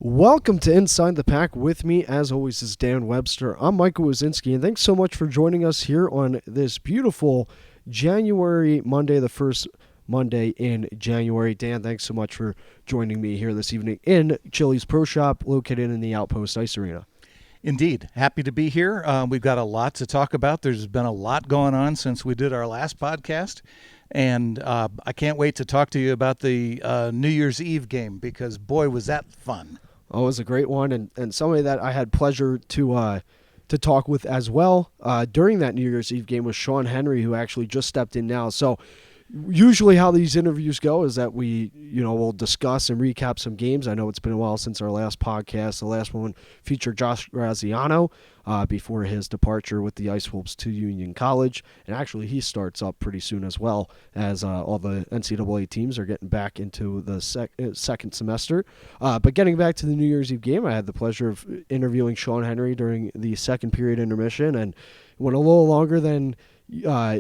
Welcome to Inside the Pack. With me, as always, is Dan Webster. I'm Michael Wazinski, and thanks so much for joining us here on this beautiful January Monday, the first Monday in January. Dan, thanks so much for joining me here this evening in Chili's Pro Shop, located in the Outpost Ice Arena. Indeed. Happy to be here. We've got a lot to talk about. There's been a lot going on since we did our last podcast. And I can't wait to talk to you about the New Year's Eve game because, boy, was that fun. Oh, it was a great one, and somebody that I had pleasure to talk with as well during that New Year's Eve game was Sean Henry, who actually just stepped in now. So usually how these interviews go is that we'll discuss and recap some games. I know it's been a while since our last podcast. The last one featured Josh Graziano before his departure with the Ice Wolves to Union College. And actually he starts up pretty soon as well, as all the NCAA teams are getting back into the second semester. But getting back to the New Year's Eve game, I had the pleasure of interviewing Sean Henry during the second period intermission, and it went a little longer than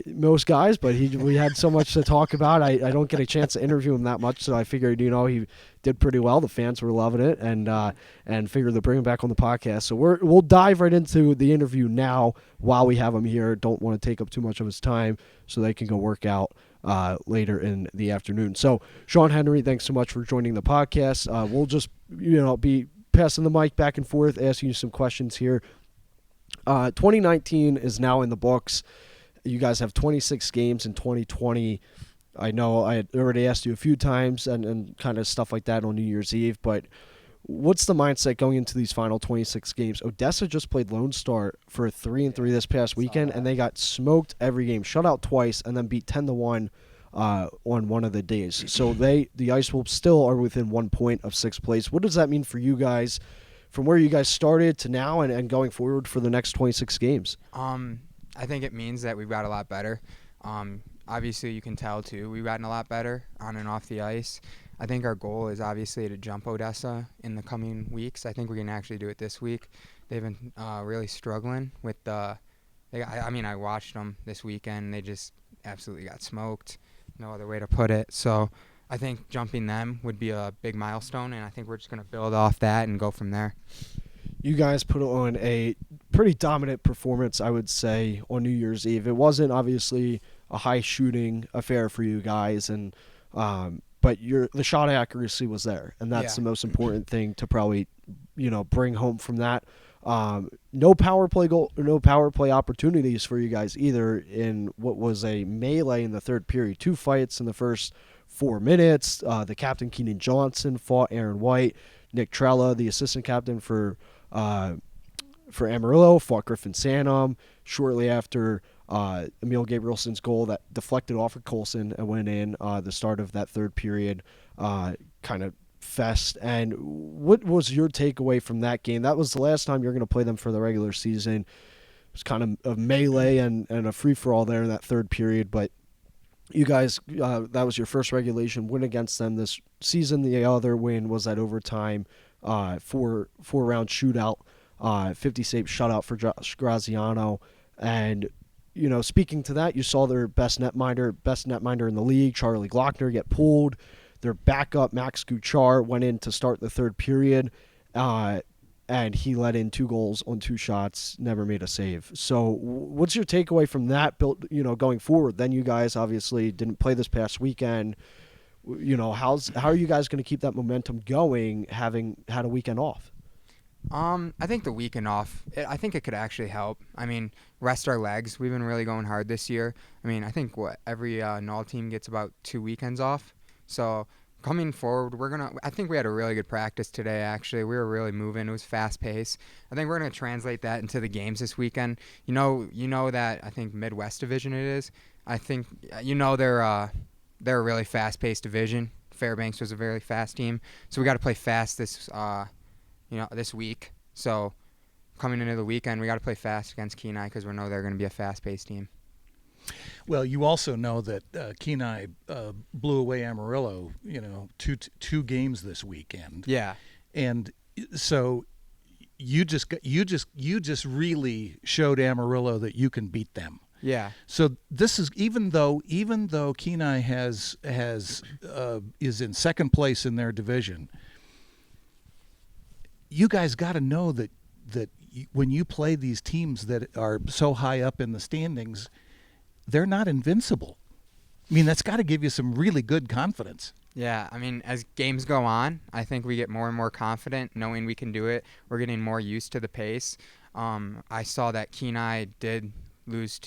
most guys, but we had so much to talk about. I don't get a chance to interview him that much, so I figured he did pretty well. The fans were loving it, and figured to bring him back on the podcast. So we'll dive right into the interview now while we have him here. Don't want to take up too much of his time, so they can go work out later in the afternoon. So Sean Henry, thanks so much for joining the podcast. We'll just be passing the mic back and forth, asking you some questions here. 2019 is now in the books. You guys have 26 games in 2020. I know I had already asked you a few times and kind of stuff like that on New Year's Eve, but what's the mindset going into these final 26 games? Odessa just played Lone Star for a 3-3 this past weekend, and they got smoked every game, shut out twice, and then beat 10-1 on one of the days. So the Ice Wolves still are within 1 point of sixth place. What does that mean for you guys from where you guys started to now and going forward for the next 26 games? I think it means that we've got a lot better. Obviously, you can tell, too, we've gotten a lot better on and off the ice. I think our goal is obviously to jump Odessa in the coming weeks. I think we can actually do it this week. They've been really struggling with I watched them this weekend. They just absolutely got smoked. No other way to put it. So I think jumping them would be a big milestone, and I think we're just going to build off that and go from there. You guys put on a pretty dominant performance, I would say, on New Year's Eve. It wasn't obviously a high shooting affair for you guys, and but the shot accuracy was there, and that's the most important thing to probably bring home from that. No power play opportunities for you guys either in what was a melee in the third period. 2 fights in the first 4 minutes. The captain Keenan Johnson fought Aaron White. Nick Trella, the assistant captain for Amarillo, fought Griffin Sanum shortly after Emil Gabrielson's goal that deflected off of Colson and went in the start of that third period kind of fest. And what was your takeaway from that game? That was the last time you're going to play them for the regular season. It was kind of a melee and a free-for-all there in that third period, but you guys, that was your first regulation win against them this season. The other win was that overtime four-round shootout, 50-save shutout for Josh Graziano. And, speaking to that, you saw their best netminder in the league, Charlie Glockner, get pulled. Their backup, Max Guchar, went in to start the third period, and he let in 2 goals on 2 shots, never made a save. So what's your takeaway from that going forward? Then you guys obviously didn't play this past weekend. How are you guys going to keep that momentum going, having had a weekend off? I think the weekend off, I think it could actually help. I mean, rest our legs. We've been really going hard this year. I mean, I think every NOL team gets about 2 weekends off. So coming forward, I think we had a really good practice today, actually. We were really moving. It was fast-paced. I think we're going to translate that into the games this weekend. You know that, I think, Midwest Division it is. I think, they're a really fast-paced division. Fairbanks was a very fast team. So we got to play fast this week. So coming into the weekend, we got to play fast against Kenai because we know they're going to be a fast-paced team. Well, you also know that Kenai blew away Amarillo, two games this weekend. Yeah. And so you just really showed Amarillo that you can beat them. Yeah. So this is even though Kenai is in second place in their division, you guys got to know that when you play these teams that are so high up in the standings, they're not invincible. I mean, that's got to give you some really good confidence. Yeah, I mean, as games go on, I think we get more and more confident knowing we can do it. We're getting more used to the pace. I saw that Kenai did lose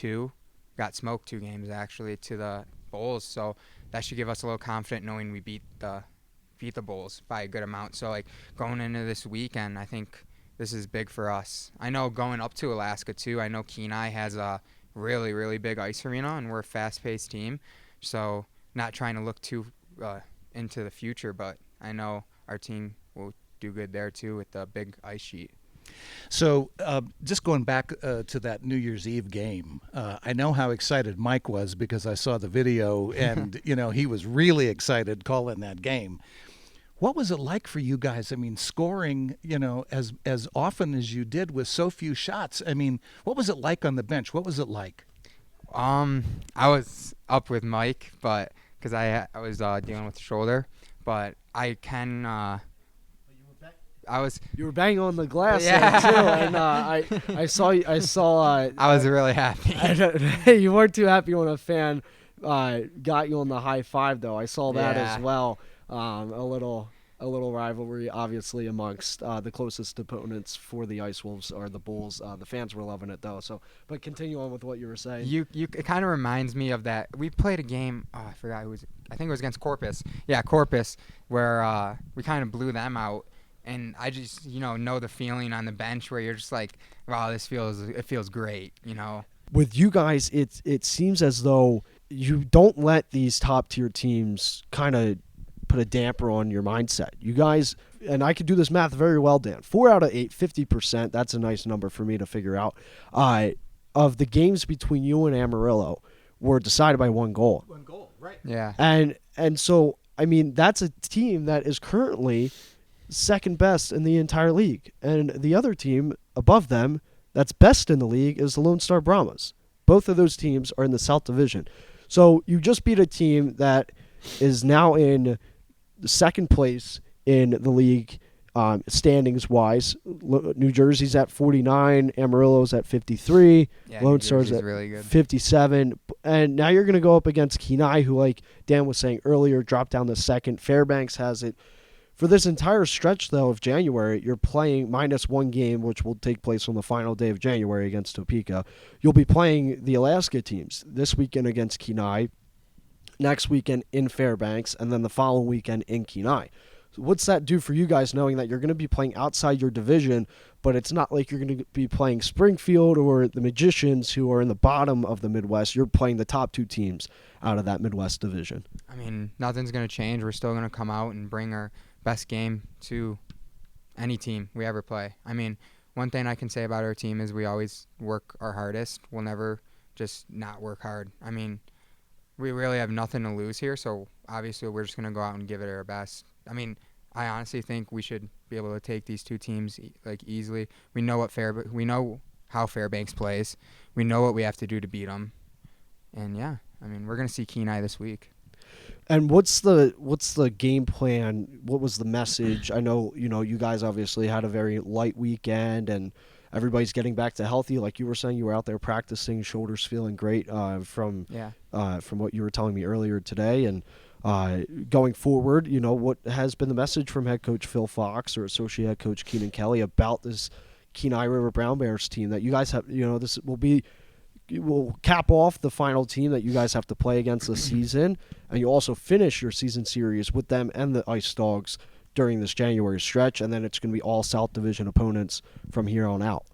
got smoked 2 games actually to the Bulls, so that should give us a little confidence knowing we beat the Bulls by a good amount. So like going into this weekend, I think this is big for us. I know going up to Alaska too. I know Kenai has a really, really big ice arena, and we're a fast-paced team. So not trying to look too into the future, but I know our team will do good there too with the big ice sheet. So just going back to that New Year's Eve game, I know how excited Mike was because I saw the video, and he was really excited calling that game. What was it like for you guys? I mean, scoring, as often as you did with so few shots. I mean, what was it like on the bench? What was it like? I was up with Mike, but because I was dealing with the shoulder, but I can. You were banging on the glass Yeah. there, too, and I saw. I was really happy. You weren't too happy when a fan got you on the high five, though. I saw that Yeah. as well. A little rivalry, obviously, amongst the closest opponents for the Ice Wolves are the Bulls. The fans were loving it, though. So, but continue on with what you were saying. It kind of reminds me of that. We played a game. Oh, I forgot who was. I think it was against Corpus. Yeah, Corpus, where we kind of blew them out. And I just, know the feeling on the bench where you're just like, wow, it feels great, With you guys, it seems as though you don't let these top tier teams kind of put a damper on your mindset. You guys, and I could do this math very well, Dan. 4 out of 8, 50%. That's a nice number for me to figure out. Of the games between you and Amarillo were decided by 1 goal. 1 goal, right? Yeah. And so, I mean, that's a team that is currently second best in the entire league. And the other team above them that's best in the league is the Lone Star Brahmas. Both of those teams are in the South Division. So you just beat a team that is now in the second place in the league standings-wise. New Jersey's at 49, Amarillo's at 53, Yeah, Lone New Star's Jersey's at really good. 57. And now you're going to go up against Kenai, who, like Dan was saying earlier, dropped down to second. Fairbanks has it. For this entire stretch, though, of January, you're playing minus 1 game, which will take place on the final day of January against Topeka. You'll be playing the Alaska teams this weekend against Kenai, next weekend in Fairbanks, and then the following weekend in Kenai. So what's that do for you guys, knowing that you're going to be playing outside your division, but it's not like you're going to be playing Springfield or the Magicians, who are in the bottom of the Midwest. You're playing the top 2 teams out of that Midwest division. I mean, nothing's going to change. We're still going to come out and bring our best game to any team we ever play. I mean, one thing I can say about our team is we always work our hardest. We'll never just not work hard. I mean, we really have nothing to lose here, so obviously we're just going to go out and give it our best. I mean, I honestly think we should be able to take these 2 teams easily. We know we know how Fairbanks plays. We know what we have to do to beat them. And yeah, I mean, we're going to see Kenai this week. And what's the game plan? What was the message? I know, you guys obviously had a very light weekend, and everybody's getting back to healthy. Like you were saying, you were out there practicing, shoulders feeling great from what you were telling me earlier today. And going forward, what has been the message from head coach Phil Fox or associate head coach Keenan Kelly about this Kenai River Brown Bears team that you guys have? This will cap off the final team that you guys have to play against this season, and you also finish your season series with them and the Ice Dogs during this January stretch, and then it's going to be all South Division opponents from here on out.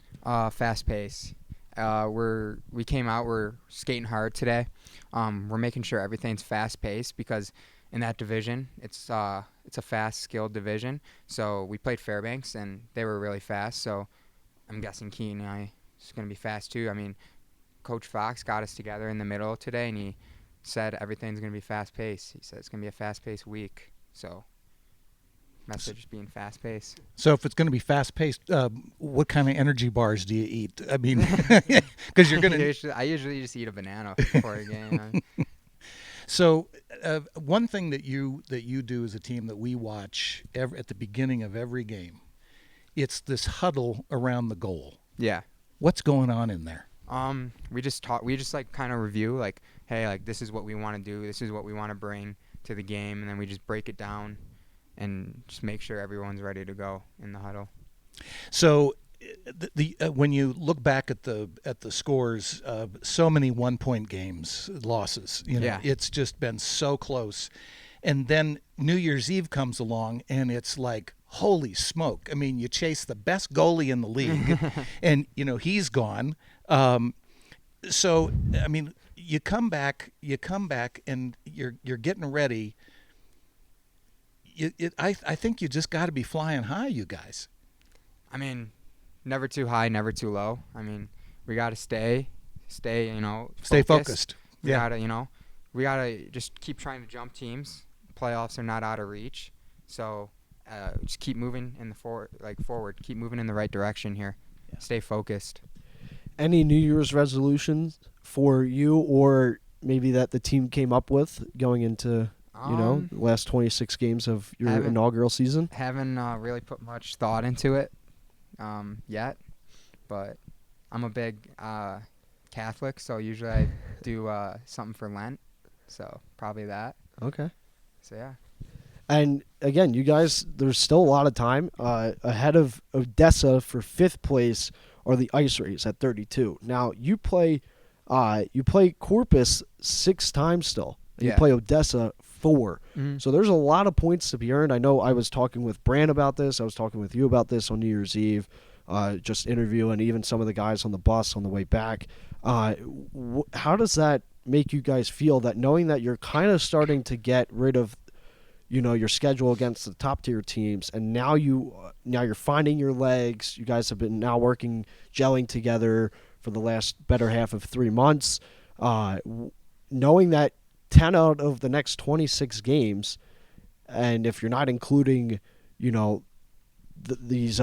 Fast pace. We came out. We're skating hard today. We're making sure everything's fast paced because in that division, it's a fast, skilled division. So we played Fairbanks and they were really fast. So I'm guessing Kenai is going to be fast too. I mean, Coach Fox got us together in the middle today, and he said everything's going to be fast paced. He said it's going to be a fast paced week. So message being fast paced. So if it's going to be fast paced, what kind of energy bars do you eat? I mean, because you're going to. I usually just eat a banana before a game. So one thing that you do as a team that we watch at the beginning of every game it's this huddle around the goal. Yeah. What's going on in there? We just talk. We just like kind of review, like, hey, like this is what we want to do. This is what we want to bring to the game, and then we just break it down, and just make sure everyone's ready to go in the huddle. So, when you look back at the scores, so many 1-point games, losses. Yeah. It's just been so close, and then New Year's Eve comes along, and it's like, holy smoke! I mean, you chase the best goalie in the league, and he's gone. So, I mean, you come back, and you're getting ready. I think you just got to be flying high, you guys. I mean, never too high, never too low. I mean, we got to stay, Stay focused. We gotta just keep trying to jump teams. Playoffs are not out of reach, so just keep moving forward. Keep moving in the right direction here. Yeah. Stay focused. Any New Year's resolutions for you, or maybe that the team came up with going into the last 26 games of your inaugural season? Haven't really put much thought into it yet, but I'm a big Catholic, so usually I do something for Lent, so probably that. Okay. So yeah. And again, you guys, there's still a lot of time ahead of Odessa for 5th place are the Ice Rays at 32. Now you play Corpus 6 times still. And You play Odessa 4. Mm-hmm. So there's a lot of points to be earned. I know I was talking with Bran about this. I was talking with you about this on New Year's Eve, just interviewing even some of the guys on the bus on the way back. How does that make you guys feel, that knowing that you're kind of starting to get rid of your schedule against the top tier teams, and now you're finding your legs. You guys have been now working, gelling together for the last better half of 3 months. Knowing that 10 out of the next 26 games, and if you're not including, this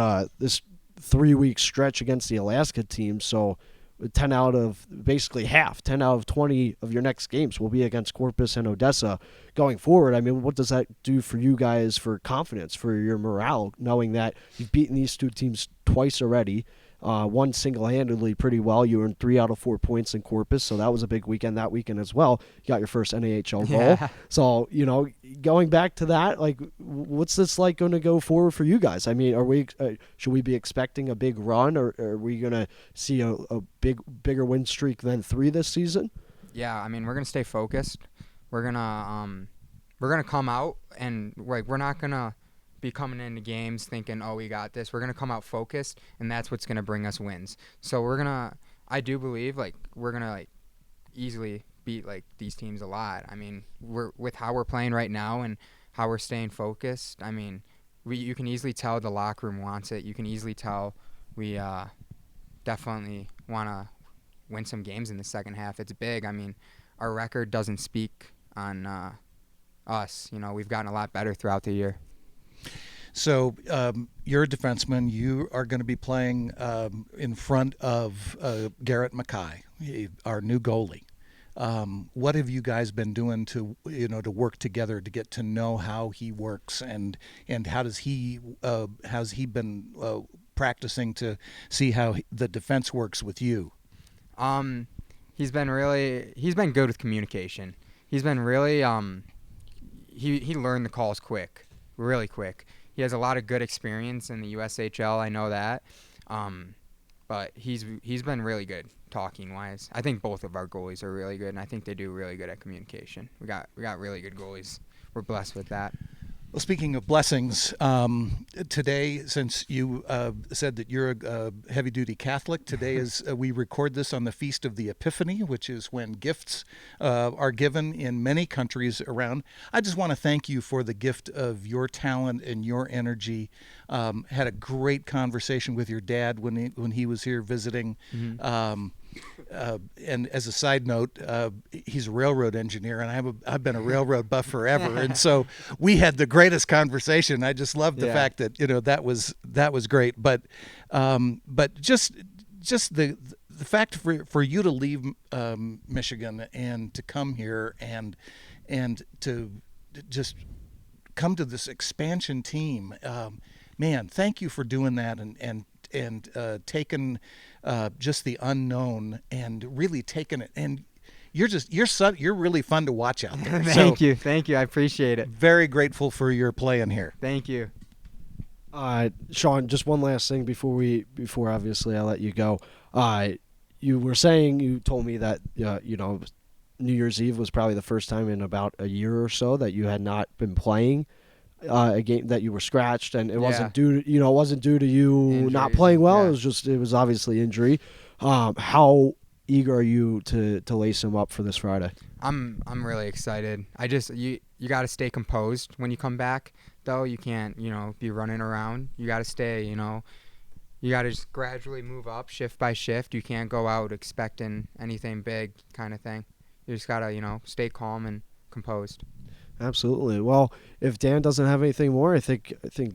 3-week stretch against the Alaska team, so 10 out of 20 of your next games will be against Corpus and Odessa going forward. I mean, what does that do for you guys, for confidence, for your morale, knowing that you've beaten these 2 teams twice already, one single-handedly pretty well. You earned 3 out of 4 points in Corpus, so that was a big weekend that weekend as well. You got your first NAHL goal. Yeah. So, going back to that, like, what's this like going to go forward for you guys? I mean, should we be expecting a big run, or are we going to see a bigger win streak than 3 this season? Yeah, I mean, we're going to stay focused. We're going to come out, and we're not going to be coming into games thinking, oh, we got this. We're going to come out focused, and that's what's going to bring us wins. So I do believe, we're going to, easily beat, these teams a lot. I mean, with how we're playing right now and how we're staying focused, I mean, you can easily tell the locker room wants it. You can easily tell we definitely want to win some games in the second half. It's big. I mean, our record doesn't speak on us. We've gotten a lot better throughout the year. So you're a defenseman. You are going to be playing in front of Garrett Mackay, our new goalie. What have you guys been doing to work together to get to know how he works, and how's he been practicing to see how the defense works with you? He's been good with communication. He's been really he learned the calls really quick. He has a lot of good experience in the USHL, I know that. But he's been really good talking wise. I think both of our goalies are really good, and I think they do really good at communication. We got really good goalies. We're blessed with that. Well, speaking of blessings, today, since you said that you're a heavy-duty Catholic, today is we record this on the Feast of the Epiphany, which is when gifts are given in many countries around. I just want to thank you for the gift of your talent and your energy. Had a great conversation with your dad when he was here visiting. Mm-hmm. And as a side note, he's a railroad engineer, and I've been a railroad buff forever, and so we had the greatest conversation. I just love the fact that that was great. But just the fact for you to leave Michigan and to come here and to just come to this expansion team. man, thank you for doing that and taking just the unknown and really taking it. And you're really fun to watch out there. Thank you. I appreciate it. Very grateful for your playing here. Thank you. Sean, just one last thing before obviously I let you go. You told me that New Year's Eve was probably the first time in about a year or so that you had not been playing a game, that you were scratched, and it wasn't due to you Injuries, not playing well. yeah. It was obviously injury. How eager are you to lace him up for this Friday? I'm really excited. You got to stay composed when you come back, though. You can't, be running around. You got to stay, you got to just gradually move up shift by shift. You can't go out expecting anything big kind of thing. You just got to, stay calm and composed. Absolutely. Well, if Dan doesn't have anything more, I think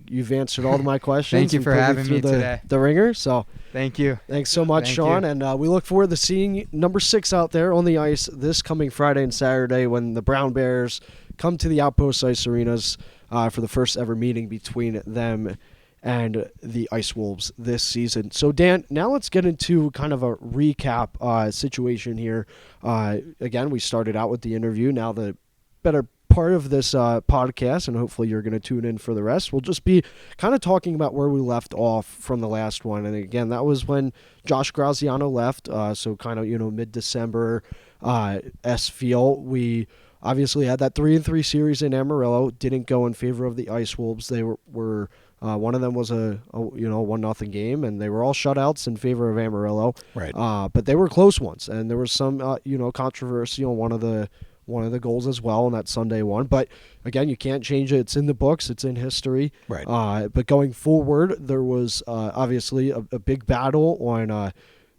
you've answered all of my questions. Thank you for having me today. The ringer. So thank you. Thanks so much, Thank Sean. you. And we look forward to seeing number 6 out there on the ice this coming Friday and Saturday when the Brown Bears come to the Outpost Ice Arenas for the first ever meeting between them and the Ice Wolves this season. So, Dan, now let's get into kind of a recap situation here. Again, we started out with the interview. Now the better part of this podcast, and hopefully you're going to tune in for the rest, we'll just be kind of talking about where we left off from the last one. And again, that was when Josh Graziano left, so kind of, mid-December feel. We obviously had that 3-3 series in Amarillo, didn't go in favor of the Ice Wolves. They were one of them was a 1-0 game, and they were all shutouts in favor of Amarillo. Right. But they were close ones, and there was some controversy on one of the goals as well in that Sunday one. But again, you can't change it. It's in the books. It's in history. Right. But going forward, there was obviously a big battle on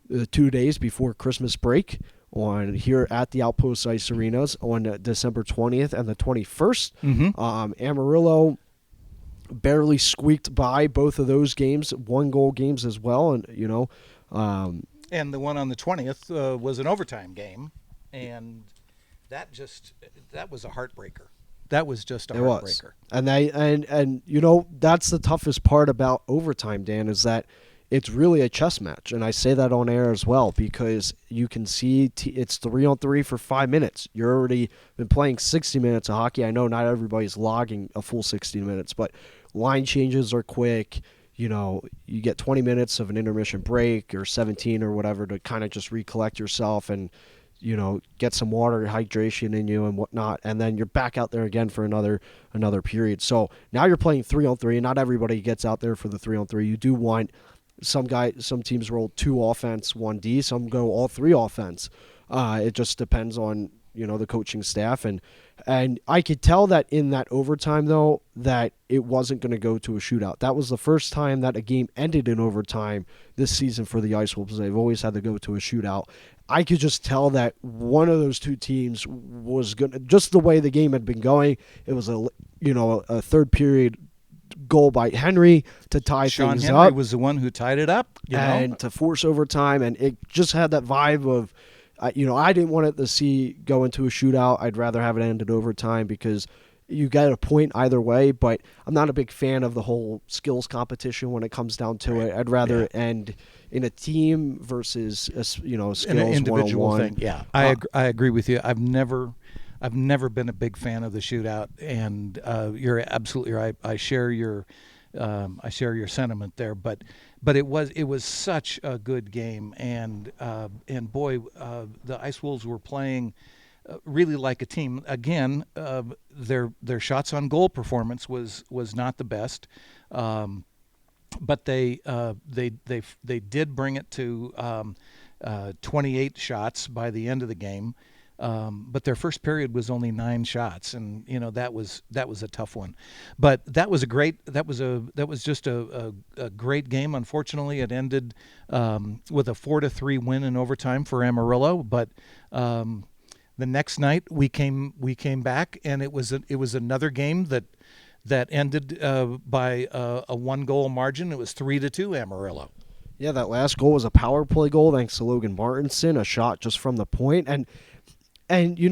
the 2 days before Christmas break here at the Outpost Ice Arenas on December 20th and the 21st. Mm-hmm. Amarillo barely squeaked by both of those games, 1-goal games as well. And, and the one on the 20th was an overtime game, and that was a heartbreaker. That was just a heartbreaker. And that's the toughest part about overtime, Dan, is that it's really a chess match. And I say that on air as well, because you can see it's 3-on-3 for 5 minutes. You're already been playing 60 minutes of hockey. I know not everybody's logging a full 60 minutes, but line changes are quick. You get 20 minutes of an intermission break or 17 or whatever to kind of just recollect yourself and get some water, hydration in you and whatnot, and then you're back out there again for another period. So now you're playing 3-on-3. Not everybody gets out there for the 3-on-3. You do want some teams roll 2 offense, 1 D. Some go all 3 offense. It just depends on the coaching staff, and I could tell that in that overtime though that it wasn't going to go to a shootout. That was the first time that a game ended in overtime this season for the Ice Wolves. They've always had to go to a shootout. I could just tell that one of those two teams was going to, just the way the game had been going. It was a third period goal by Henry to tie Sean things Henry up. was the one who tied it up, and to force overtime, and it just had that vibe of, I didn't want it to go into a shootout. I'd rather have it end in overtime because you get a point either way, but I'm not a big fan of the whole skills competition when it comes down to it. I'd rather end in a team versus a skills an individual one-on-one thing. Yeah, I agree with you. I've never been a big fan of the shootout, and you're absolutely right. I share your sentiment there, but it was such a good game, and boy, the Ice Wolves were playing really like a team. Again, their shots on goal performance was not the best, but they did bring it to 28 shots by the end of the game. But their first period was only 9 shots, and that was a tough one. But that was just a great game. Unfortunately, it ended with a 4-3 win in overtime for Amarillo. But the next night we came back, and it was another game that ended by a 1-goal margin. It was 3-2 Amarillo. Yeah, that last goal was a power play goal thanks to Logan Martinson, a shot just from the point. And we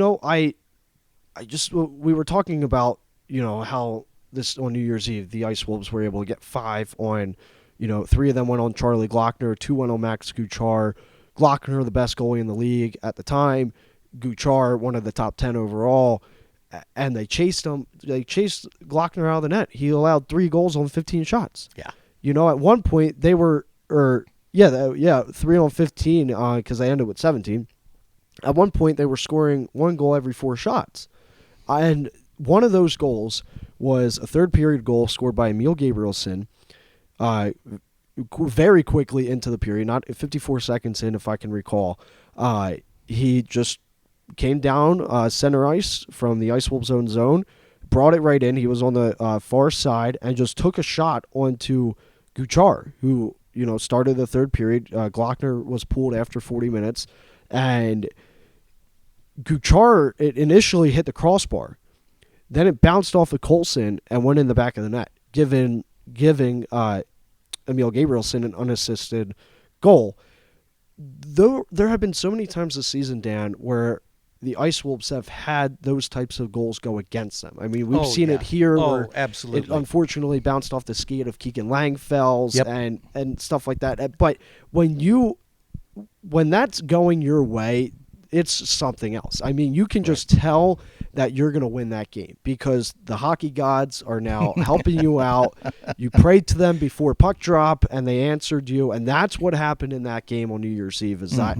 were talking about, how this on New Year's Eve, the Ice Wolves were able to get 5 on, 3 of them went on Charlie Glockner, 2 went on Max Guchar. Glockner, the best goalie in the league at the time. Guchar, one of the top 10 overall. And they chased him. They chased Glockner out of the net. He allowed 3 goals on 15 shots. Yeah. At one point they were, 3 on 15 because they ended with 17. At one point they were scoring 1 goal every 4 shots. And one of those goals was a third period goal scored by Emil Gabrielson very quickly into the period, not 54 seconds in, if I can recall. He just came down center ice from the Ice Wolves' own zone, brought it right in. He was on the far side and just took a shot onto Guchar, who started the third period. Glockner was pulled after 40 minutes, and Guchar, it initially hit the crossbar. Then it bounced off of Colson and went in the back of the net, giving Emil Gabrielson an unassisted goal. Though there have been so many times this season, Dan, where the Ice Wolves have had those types of goals go against them. I mean, we've seen it here where absolutely. It unfortunately bounced off the skate of Keegan Langfells and stuff like that. But when that's going your way, it's something else. I mean, you can just tell that you're going to win that game because the hockey gods are now helping you out. You prayed to them before puck drop, and they answered you. And that's what happened in that game on New Year's Eve is that,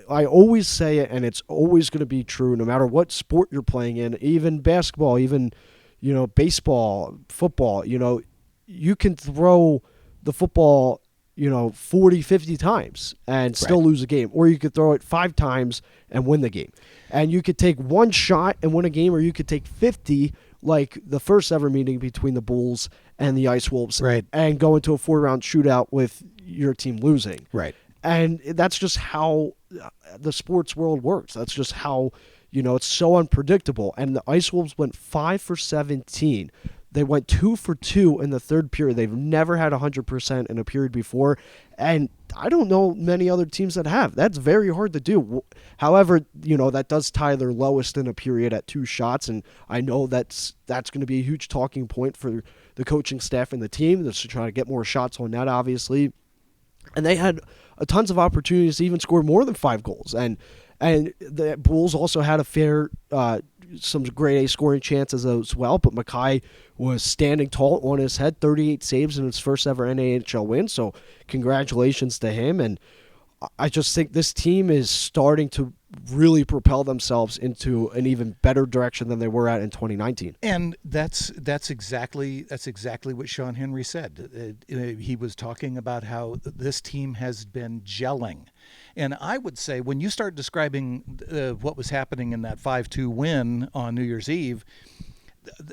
I always say it, and it's always going to be true no matter what sport you're playing in, even basketball, even, baseball, football. You can throw the football 40, 50 times and still lose a game. Or you could throw it 5 times and win the game. And you could take 1 shot and win a game, or you could take 50, like the first ever meeting between the Bulls and the Ice Wolves, and go into a 4-round shootout with your team losing. Right. And that's just how the sports world works. That's just how, it's so unpredictable. And the Ice Wolves went 5 for 17. They went 2 for 2 in the third period. They've never had 100% in a period before, and I don't know many other teams that have. That's very hard to do. However, that does tie their lowest in a period at 2 shots, and I know that's going to be a huge talking point for the coaching staff and the team. That's to try to get more shots on net, obviously. And they had tons of opportunities to even score more than 5 goals, and the Bulls also had a fair some grade A scoring chances as well, but Mackay was standing tall on his head, 38 saves in his first ever NHL win, so congratulations to him. And I just think this team is starting to really propel themselves into an even better direction than they were at in 2019. And that's exactly what Sean Henry said. He was talking about how this team has been gelling. And I would say when you start describing what was happening in that 5-2 win on New Year's Eve,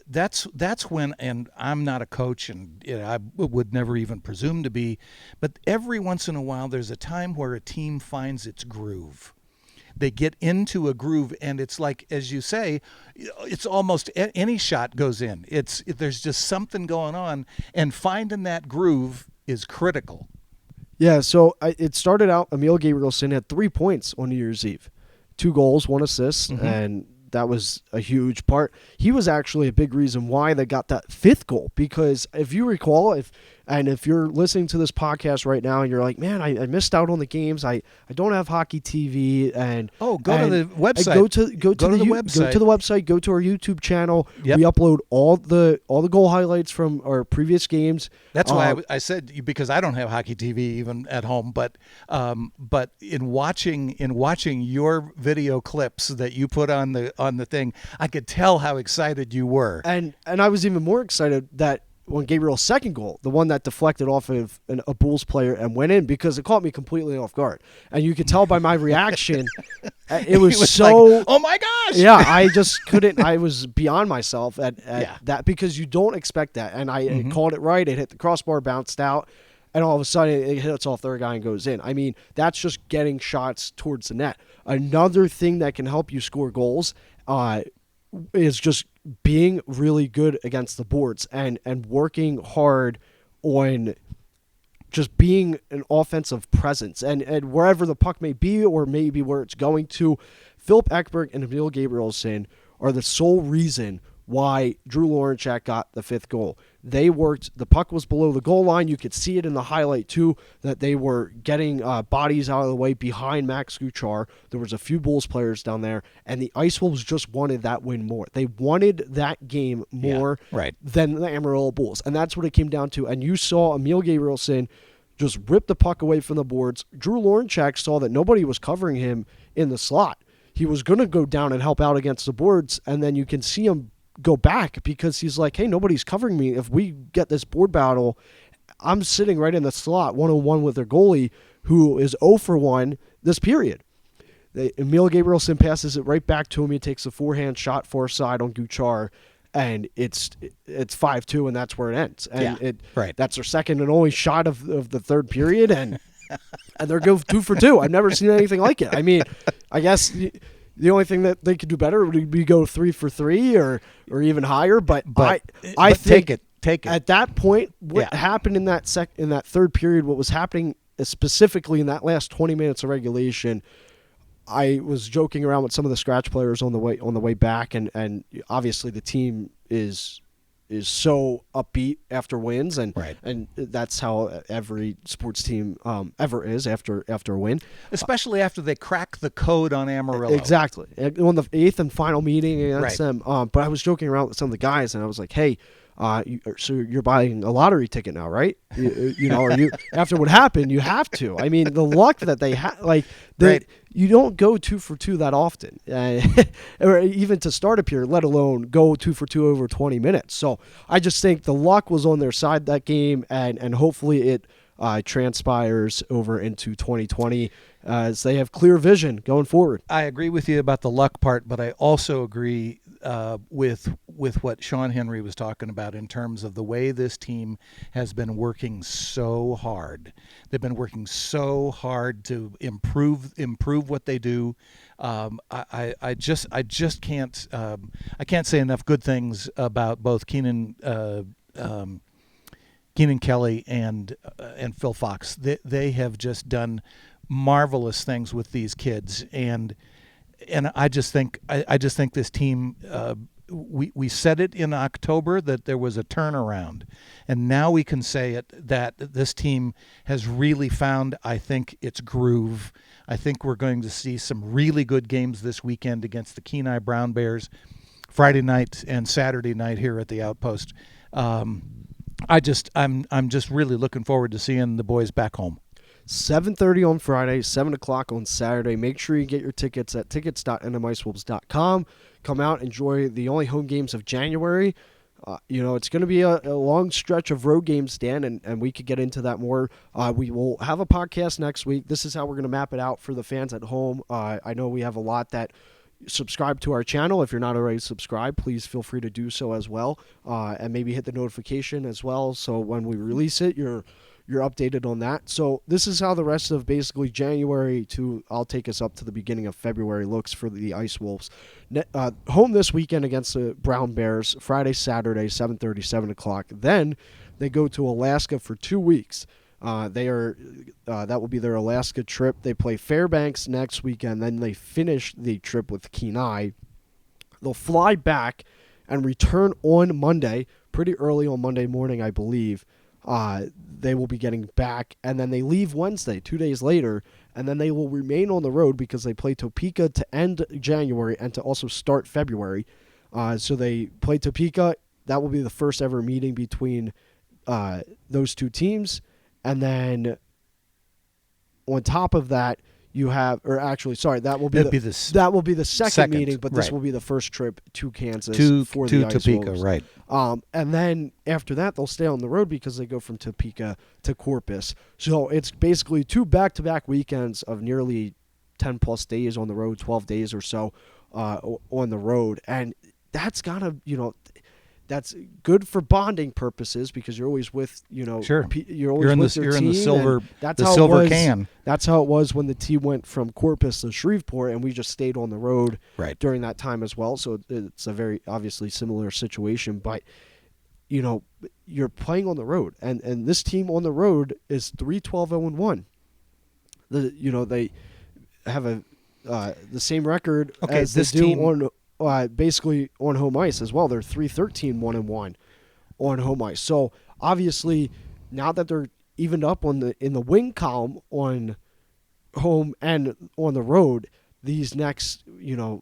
that's when, and I'm not a coach, and I would never even presume to be, but every once in a while there's a time where a team finds its groove. They get into a groove, and it's like, as you say, it's almost any shot goes in. There's just something going on, and finding that groove is critical. Yeah, so it started out, Emil Gabrielson had 3 points on New Year's Eve. 2 goals, 1 assist, and that was a huge part. He was actually a big reason why they got that 5th goal, because if you recall, if you're listening to this podcast right now and you're like, man, I missed out on the games. I don't have hockey TV. And go to the website. Go to the website. Go to the website. Go to our YouTube channel. Yep. We upload all the goal highlights from our previous games. That's why I said, because I don't have hockey TV even at home. But in watching your video clips that you put on the thing, I could tell how excited you were. And I was even more excited that when Gabriel's second goal, the one that deflected off of a Bulls player and went in, because it caught me completely off guard. And you could tell by my reaction, it was so... like, oh my gosh! Yeah, I just couldn't... I was beyond myself at that, because you don't expect that. And I called it right. It hit the crossbar, bounced out, and all of a sudden it hits off their guy and goes in. I mean, that's just getting shots towards the net. Another thing that can help you score goals is just being really good against the boards and working hard on just being an offensive presence and wherever the puck may be or maybe where it's going to. Philip Ekberg and Emil Gabrielson are the sole reason why Drew Lawrenchak got the 5th goal. They worked, the puck was below the goal line. You could see it in the highlight too, that they were getting bodies out of the way behind Max Guchar. There was a few Bulls players down there, and the Ice Wolves just wanted that win more. They wanted that game more than the Amarillo Bulls, and that's what it came down to. And you saw Emil Gabrielson just rip the puck away from the boards. Drew Lawrenchak saw that nobody was covering him in the slot. He was going to go down and help out against the boards, and then you can see him go back because he's like, hey, nobody's covering me. If we get this board battle, I'm sitting right in the slot 1-on-1 with their goalie who is 0 for 1 this period. Emil Gabrielson passes it right back to him. He takes a forehand shot far side on Guchar, and it's 5-2, and that's where it ends. And that's their second and only shot of the third period, and and they're go 2 for 2. I've never seen anything like it. I mean, I guess the only thing that they could do better would be go 3 for 3 or even higher. But I think take it at that point. What happened in that third period? What was happening specifically in that last 20 minutes of regulation? I was joking around with some of the scratch players on the way back, and obviously the team is so upbeat after wins, and that's how every sports team ever is after a win, especially after they crack the code on Amarillo. Exactly, on the 8th and final meeting against them. But I was joking around with some of the guys, and I was like, hey. So you're buying a lottery ticket now, right? You know, or you after what happened, you have to. I mean, the luck that they had, you don't go 2 for 2 that often, or even to start a period, let alone go 2 for 2 over 20 minutes. So I just think the luck was on their side that game, and hopefully it transpires over into 2020 as they have clear vision going forward. I agree with you about the luck part, but I also agree with what Sean Henry was talking about in terms of the way this team has been working so hard. They've been working so hard to improve what they do. I just can't I can't say enough good things about both Keenan Kelly and Phil Fox. They have just done marvelous things with these kids, and I just think this team. We said it in October that there was a turnaround, and now we can say it that this team has really found, I think, its groove. I think we're going to see some really good games this weekend against the Kenai Brown Bears, Friday night and Saturday night here at the Outpost. I'm just really looking forward to seeing the boys back home. 7:30 on Friday, 7 o'clock on Saturday. Make sure you get your tickets at tickets.nmicewolves.com. Come out, enjoy the only home games of January. It's going to be a long stretch of road games, Dan, and we could get into that more. We will have a podcast next week. This is how we're going to map it out for the fans at home. I know we have a lot that subscribe to our channel. If you're not already subscribed, please feel free to do so as well, and maybe hit the notification as well, so when we release it, you're updated on that. So this is how the rest of basically January I'll take us up to the beginning of February looks for the Ice Wolves. Home this weekend against the Brown Bears, Friday, Saturday, 7:30, 7 o'clock. Then they go to Alaska for 2 weeks. That will be their Alaska trip. They play Fairbanks next weekend. Then they finish the trip with Kenai. They'll fly back and return on Monday, pretty early on Monday morning, I believe. They will be getting back, and then they leave Wednesday, 2 days later, and then they will remain on the road because they play Topeka to end January and to also start February. So they play Topeka. That will be the first ever meeting between those two teams. And then on top of that, you have, or actually, sorry, that will be the second meeting, but this will be the first trip to Kansas for the Ice Topeka, Wolves. right? And then after that, they'll stay on the road because they go from Topeka to Corpus. So it's basically 2 back-to-back weekends of nearly 10 plus days on the road, 12 days or so on the road, and that's gotta, that's good for bonding purposes because you're always with, sure. You're always with your team. You're in the how silver can. That's how it was when the team went from Corpus to Shreveport, and we just stayed on the road during that time as well. So it's a very obviously similar situation, but you're playing on the road, and this team on the road is 3-12-0-1. They have the same record as this team on basically on home ice as well. They're 3-13, 1-1 on home ice. So obviously, now that they're evened up in the win column on home and on the road, these next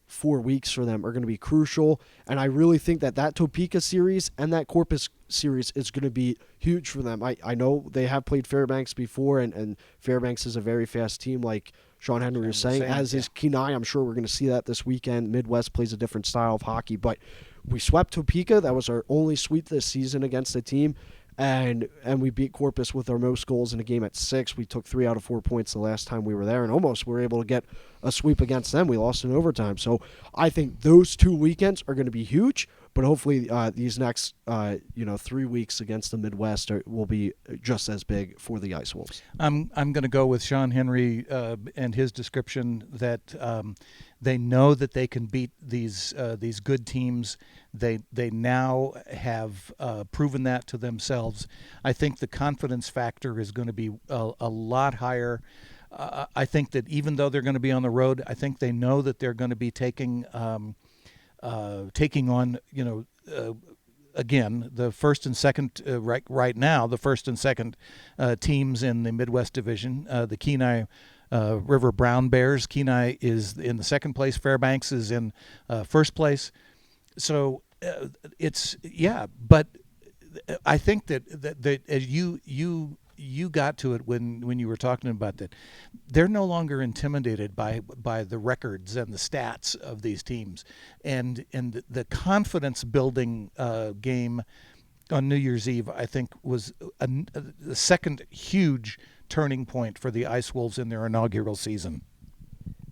4 weeks for them are going to be crucial. And I really think that Topeka series and that Corpus series is going to be huge for them. I know they have played Fairbanks before, and Fairbanks is a very fast team, like Sean Henry was saying, as is Kenai. I'm sure we're going to see that this weekend. Midwest plays a different style of hockey, but we swept Topeka. That was our only sweep this season against the team. And we beat Corpus with our most goals in a game at 6. We took 3 out of 4 points the last time we were there, and almost were able to get a sweep against them. We lost in overtime. So I think those 2 weekends are going to be huge, but hopefully these next 3 weeks against the Midwest will be just as big for the Ice Wolves. I'm going to go with Sean Henry and his description that they know that they can beat these good teams. They now have proven that to themselves. I think the confidence factor is going to be a lot higher. I think that even though they're going to be on the road, I think they know that they're going to be taking on, again, the first and second right now, the first and second teams in the Midwest Division, the Kenai River Brown Bears. Kenai is in the second place. Fairbanks is in first place. So but I think that as you got to it when you were talking about that, they're no longer intimidated by the records and the stats of these teams, and the confidence building game on New Year's Eve, I think, was the second huge turning point for the Ice Wolves in their inaugural season.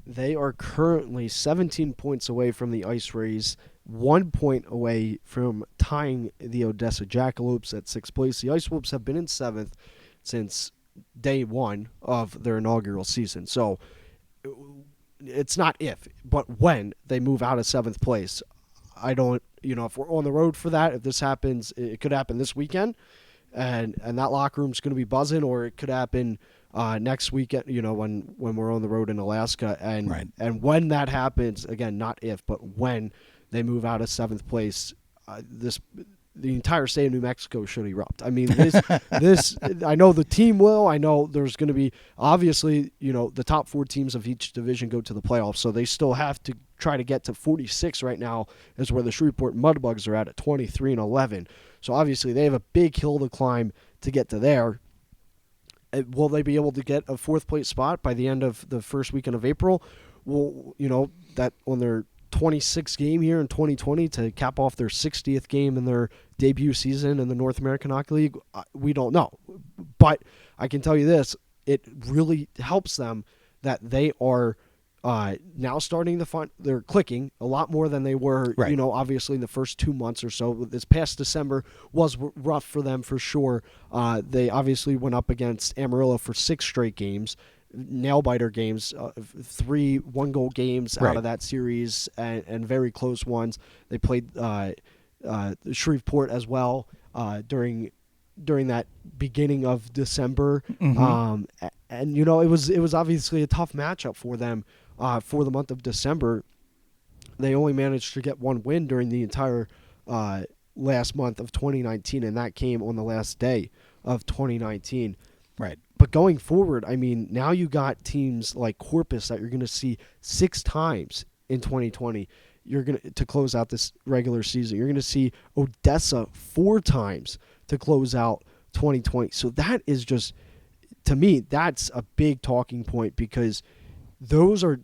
They are currently 17 points away from the Ice Rays, 1 point away from tying the Odessa Jackalopes at 6th place. The Ice Wolves have been in 7th since day one of their inaugural season. So it's not if, but when they move out of 7th place. I don't, if we're on the road for that, if this happens, it could happen this weekend, and that locker room's going to be buzzing, or it could happen next weekend, when we're on the road in Alaska. And right. And when that happens, again, not if, but when they move out of 7th place, the entire state of New Mexico should erupt. I mean, this I know the team will. I know there's going to be, obviously, the top 4 teams of each division go to the playoffs, so they still have to try to get to 46 right now, is where the Shreveport Mudbugs are at 23-11. So obviously they have a big hill to climb to get to there. Will they be able to get a 4th place spot by the end of the first weekend of April? Well, that on their 26th game here in 2020 to cap off their 60th game in their debut season in the North American Hockey League, we don't know. But I can tell you this, it really helps them that they are now starting to find, they're clicking a lot more than they were, right. Obviously in the first 2 months or so. This past December was rough for them for sure. They obviously went up against Amarillo for 6 straight games. Nail-biter games, 3 one-goal games right. out of that series, and very close ones. They played Shreveport as well during that beginning of December, mm-hmm. And it was obviously a tough matchup for them for the month of December. They only managed to get 1 win during the entire last month of 2019, and that came on the last day of 2019. Right. But going forward, I mean, now you got teams like Corpus that you're going to see 6 times in 2020. You're going to close out this regular season. You're going to see Odessa 4 times to close out 2020. So that is just, to me, that's a big talking point, because those are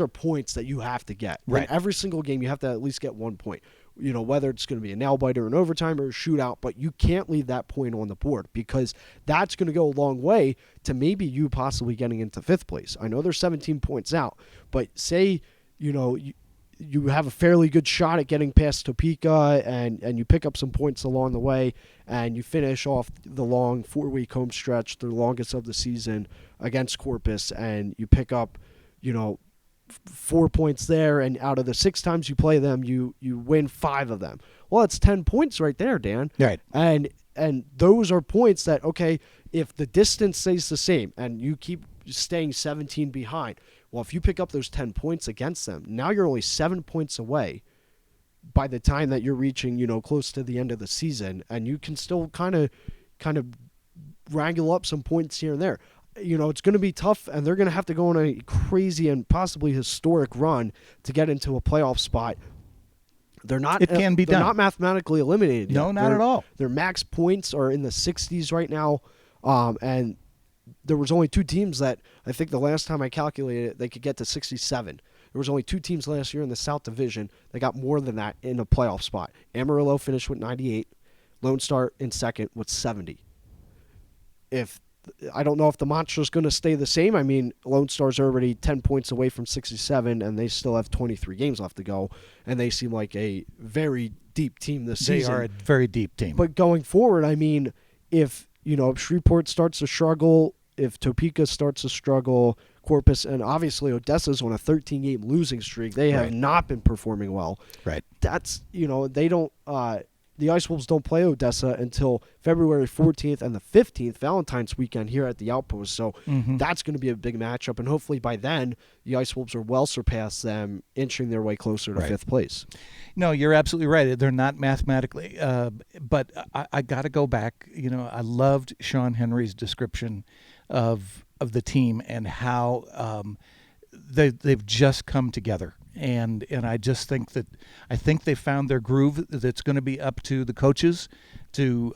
points that you have to get. Right. In every single game, you have to at least get 1 point. Whether it's going to be a nail-biter, an overtime, or a shootout, but you can't leave that point on the board, because that's going to go a long way to maybe you possibly getting into 5th place. I know they're 17 points out, but say, you have a fairly good shot at getting past Topeka, and you pick up some points along the way, and you finish off the long 4-week home stretch, the longest of the season, against Corpus, and you pick up, 4 points there, and out of the 6 times you play them, you win 5 of them. Well, it's 10 points right there, Dan. Right. And those are points that, okay, if the distance stays the same and you keep staying 17 behind, well, if you pick up those 10 points against them, now you're only 7 points away by the time that you're reaching, close to the end of the season, and you can still kind of wrangle up some points here and there. It's going to be tough, and they're going to have to go on a crazy and possibly historic run to get into a playoff spot. They're not. It can be they're done. not mathematically eliminated. No, yet. not at all. Their max points are in the 60s right now, and there was only 2 teams that I think the last time I calculated it, they could get to 67. There was only 2 teams last year in the South Division that got more than that in a playoff spot. Amarillo finished with 98, Lone Star in second with 70. I don't know if the mantra's going to stay the same. I mean, Lone Star's already 10 points away from 67, and they still have 23 games left to go, and they seem like a very deep team this season. They are a very deep team. But going forward, I mean, if Shreveport starts to struggle, if Topeka starts to struggle, Corpus, and obviously Odessa's on a 13-game losing streak. They have not been performing well. Right. That's, they don't, the Ice Wolves don't play Odessa until February 14th and the 15th, Valentine's weekend here at the Outpost. So that's going to be a big matchup, and hopefully by then the Ice Wolves are well surpassed them, inching their way closer to 5th place. No, you're absolutely right. They're not mathematically, but I got to go back. I loved Sean Henry's description of the team and how they've just come together. And I just think they found their groove that's going to be up to the coaches to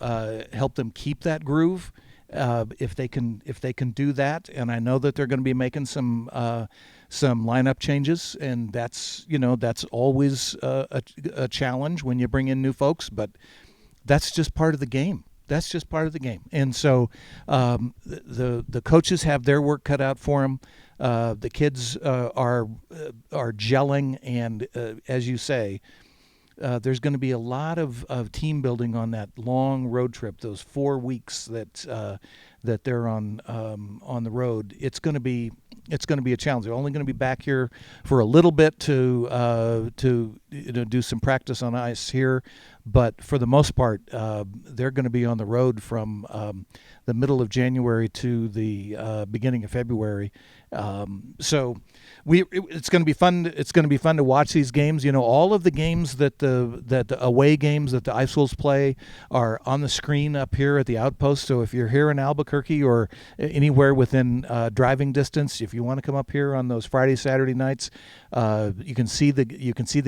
help them keep that groove if they can do that. And I know that they're going to be making some lineup changes, and that's always a challenge when you bring in new folks, but that's just part of the game. That's just part of the game. And so the coaches have their work cut out for them. The kids are gelling, and as you say, there's going to be a lot of team building on that long road trip. Those 4 weeks that they're on the road. It's going to be a challenge. They're only going to be back here for a little bit to do some practice on ice here, but for the most part, they're going to be on the road from the middle of January to the beginning of February. So it's going to be fun. It's going to be fun to watch these games. All of the games that the away games that the Ice Wolves play are on the screen up here at the Outpost. So if you're here in Albuquerque or anywhere within driving distance, if you want to come up here on those Friday, Saturday nights, you can see the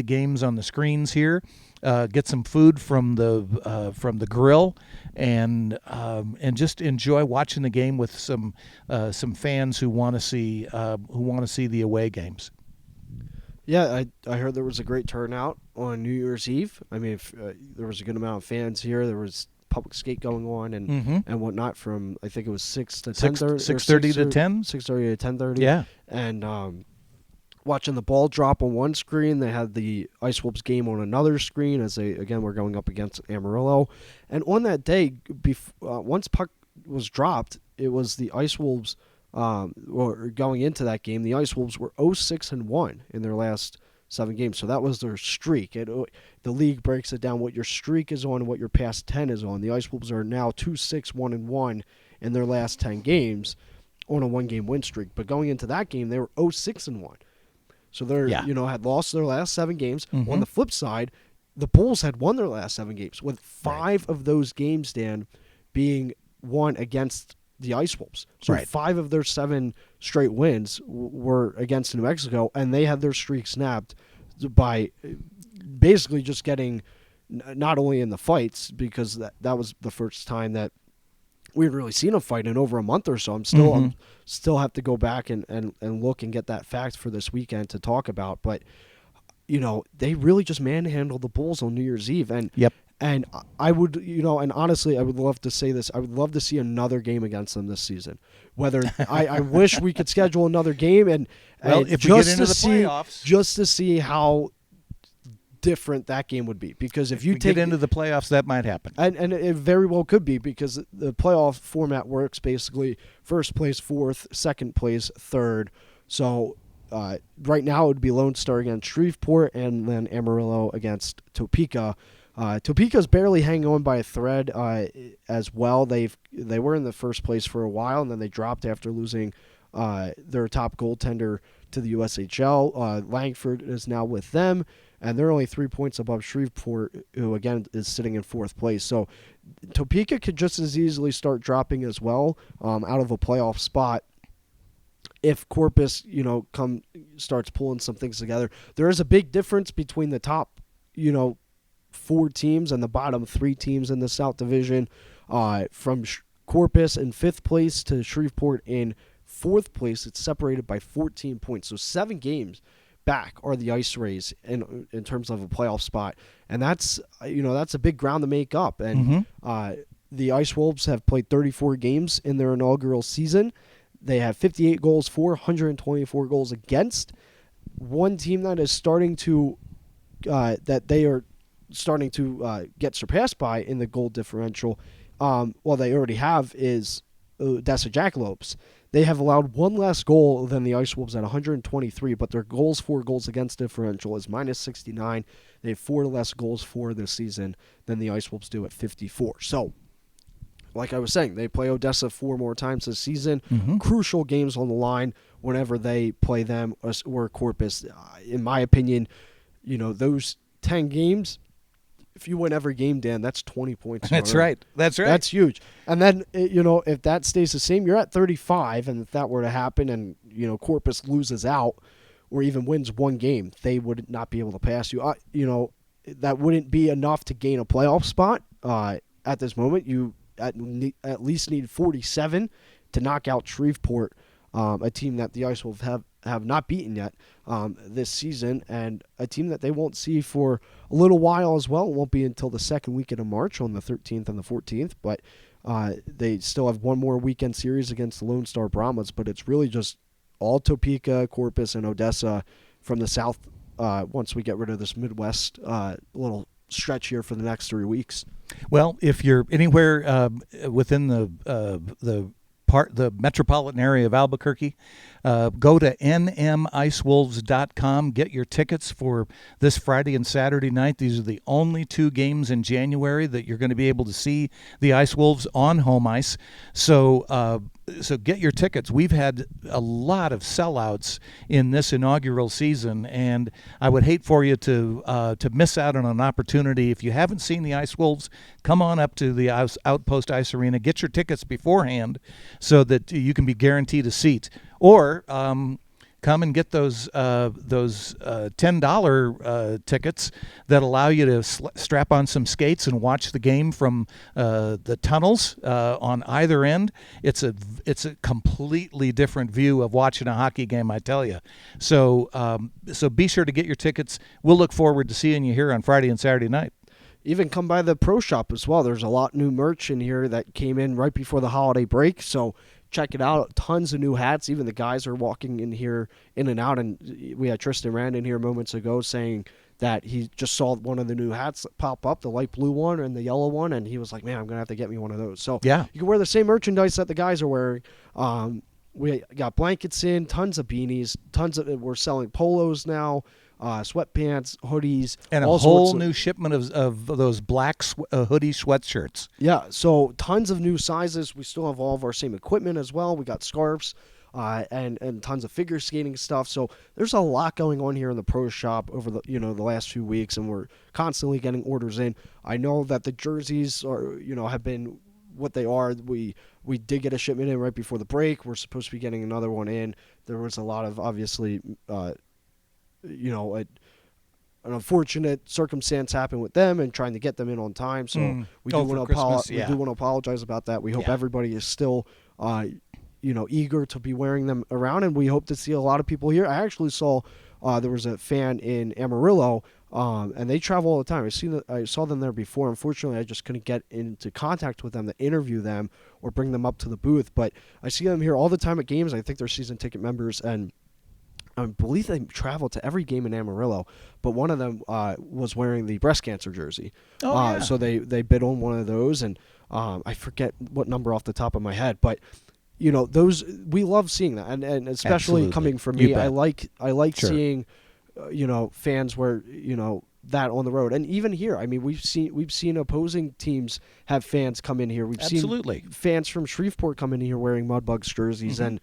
games on the screens here. Get some food from the grill, and just enjoy watching the game with some fans who want to see the away games. Yeah, I heard there was a great turnout on New Year's Eve. I mean, there was a good amount of fans here. There was public skate going on and whatnot from, I think it was 6 to 10:30. 6:30 to 10? 6:30 to 10:30. Yeah. And watching the ball drop on one screen, they had the Ice Wolves game on another screen as they, again, were going up against Amarillo. And on that day, once puck was dropped, it was the Ice Wolves, or going into that game, the Ice Wolves were 0-6-1 in their last 7 games. So that was their streak. The league breaks it down what your streak is on and what your past 10 is on. The Ice Wolves are now 2-6-1-1 in their last 10 games on a 1-game win streak. But going into that game, they were 0-6-1. So they had lost their last 7 games. On the flip side, the Bulls had won their last 7 games, with 5 of those games, Dan, being won against the Ice Wolves. So 5 of their 7 straight wins were against New Mexico, and they had their streak snapped by basically just getting not only in the fights, because that was the first time that we had really seen a fight in over a month or so. I'm still have to go back and look and get that fact for this weekend to talk about. But, they really just manhandled the Bulls on New Year's Eve. And and I would, and honestly, I would love to say this. I would love to see another game against them this season. Whether I wish we could schedule another game and if we get into the playoffs, just to see how different that game would be, because if you get into the playoffs, that might happen, and it very well could be, because the playoff format works basically first place 4th, second place 3rd. So right now it would be Lone Star against Shreveport, and then Amarillo against Topeka. Topeka's barely hanging on by a thread as well. They were in the first place for a while, and then they dropped after losing their top goaltender to the USHL. Langford is now with them, and they're only 3 points above Shreveport, who again is sitting in 4th place. So Topeka could just as easily start dropping as well out of a playoff spot if Corpus, starts pulling some things together. There is a big difference between the top, 4 teams and the bottom 3 teams in the South Division. From Corpus in 5th place to Shreveport in 4th place, it's separated by 14 points. So 7 games back are the Ice Rays in terms of a playoff spot, and that's a big ground to make up. And the Ice Wolves have played 34 games in their inaugural season. They have 58 goals for, 124 goals against. One team that is starting to they are starting to get surpassed by in the goal differential, they already have, is Odessa Jackalopes. They have allowed 1 less goal than the Ice Wolves at 123, but their goals for, goals against differential is -69. They have 4 less goals for this season than the Ice Wolves do at 54. So, like I was saying, they play Odessa 4 more times this season. Crucial games on the line whenever they play them or Corpus. In my opinion, those 10 games, if you win every game, Dan, that's 20 points. That's right. That's huge. And then, if that stays the same, you're at 35, and if that were to happen and, Corpus loses out or even wins 1 game, they would not be able to pass you. That wouldn't be enough to gain a playoff spot. At this moment, you at least need 47 to knock out Shreveport, a team that the Ice Wolves have not beaten yet this season, and a team that they won't see for a little while as well. It won't be until the second weekend of March on the 13th and the 14th, but they still have 1 more weekend series against the Lone Star Brahmas, but it's really just all Topeka, Corpus, and Odessa from the south once we get rid of this Midwest little stretch here for the next 3 weeks. Well, if you're anywhere within the metropolitan area of Albuquerque, go to nmicewolves.com. Get your tickets for this Friday and Saturday night. These are the only 2 games in January that you're going to be able to see the Ice Wolves on home ice. So get your tickets. We've had a lot of sellouts in this inaugural season, and I would hate for you to miss out on an opportunity. If you haven't seen the Ice Wolves, come on up to the Outpost Ice Arena. Get your tickets beforehand so that you can be guaranteed a seat. Or come and get those $10 tickets that allow you to strap on some skates and watch the game from the tunnels on either end. It's a completely different view of watching a hockey game, I tell you. So be sure to get your tickets. We'll look forward to seeing you here on Friday and Saturday night. Even come by the Pro Shop as well. There's a lot new merch in here that came in right before the holiday break, so check it out. Tons of new hats. Even the guys are walking in here in and out, and we had Tristan Rand in here moments ago saying that he just saw one of the new hats pop up, the light blue one and the yellow one, and he was like, man, I'm going to have to get me one of those. So yeah, you can wear the same merchandise that the guys are wearing. We got blankets in, tons of beanies, we're selling polos now, sweatpants, hoodies, and a whole new shipment of those black hoodie sweatshirts. Yeah, so tons of new sizes. We still have all of our same equipment as well. We got scarves and tons of figure skating stuff. So there's a lot going on here in the Pro Shop over the last few weeks, and we're constantly getting orders in. I know that the jerseys are have been what they are. We did get a shipment in right before the break. We're supposed to be getting another one in. There was a lot of obviously an unfortunate circumstance happened with them and trying to get them in on time. So we do want to apologize about that. We hope everybody is still, eager to be wearing them around, and we hope to see a lot of people here. I actually saw there was a fan in Amarillo, and they travel all the time. I saw them there before. Unfortunately, I just couldn't get into contact with them to interview them or bring them up to the booth. But I see them here all the time at games. I think they're season ticket members, and I believe they travel to every game in Amarillo, but one of them was wearing the breast cancer jersey. So they bid on one of those, and I forget what number off the top of my head, but those, we love seeing that, and especially coming from me, I like seeing fans where that on the road, and even here, I mean, we've seen opposing teams have fans come in here. We've seen fans from Shreveport come in here wearing Mudbugs jerseys, and